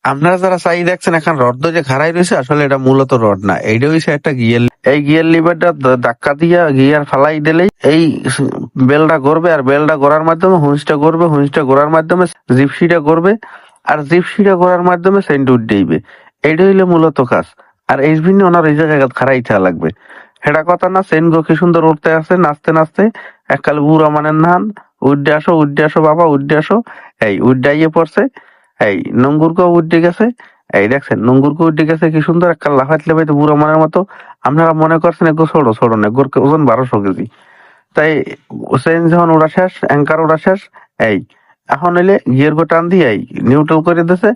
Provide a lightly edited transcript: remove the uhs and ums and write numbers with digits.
আপনারা যারা চাই দেখছেন এখন রড যে খাড়াই রয়েছে, আসলে এটা মূলত রড না, এইটা হচ্ছে একটা গিয়ার। এই গিয়ার লিভারটা ধাক্কা দিয়া গিয়ার ফালাই দিলেই এই বেলটা ঘুরবে, আর বেলটা ঘোরার মাধ্যমে হুঁসটা ঘুরবে, হুঁসটা ঘোরার মাধ্যমে জিপসিটা ঘুরবে, আর জিপসিটা ঘোরার মাধ্যমে সেন্ট উঠেইবে। এইটা হইলে মূলত কাজ। আর এই জন্য ওনার এই জায়গায় খাড়াই থাকা লাগবে। সেটা কথা না, সেন গো কি সুন্দর উঠতে আছে নাচতে নাচতে, এককাল বুড়া মানের নান, উড্ডে আসো বাবা, উড্ডে আসো। এই উড্ডে আইয়ে পড়ছে, এই নঙ্গুরকেও উড্ডে গেছে। এই দেখছেন নঙ্গুরকে উড্ডে গেছে কি সুন্দর, একটা লাফাইতে লাফাইতে বুড়ো মানের মতো। আপনারা মনে করছেন এগুলো ছোট ছোট না, এগুলোর ওজন 1200 কেজি। তাই সেন যখন ওরা শেষ, অ্যাঙ্কার ওরা শেষ, এই এখন এলে গিয়ার গো টান দিয়ে এই নিউট্রাল করে দিছে।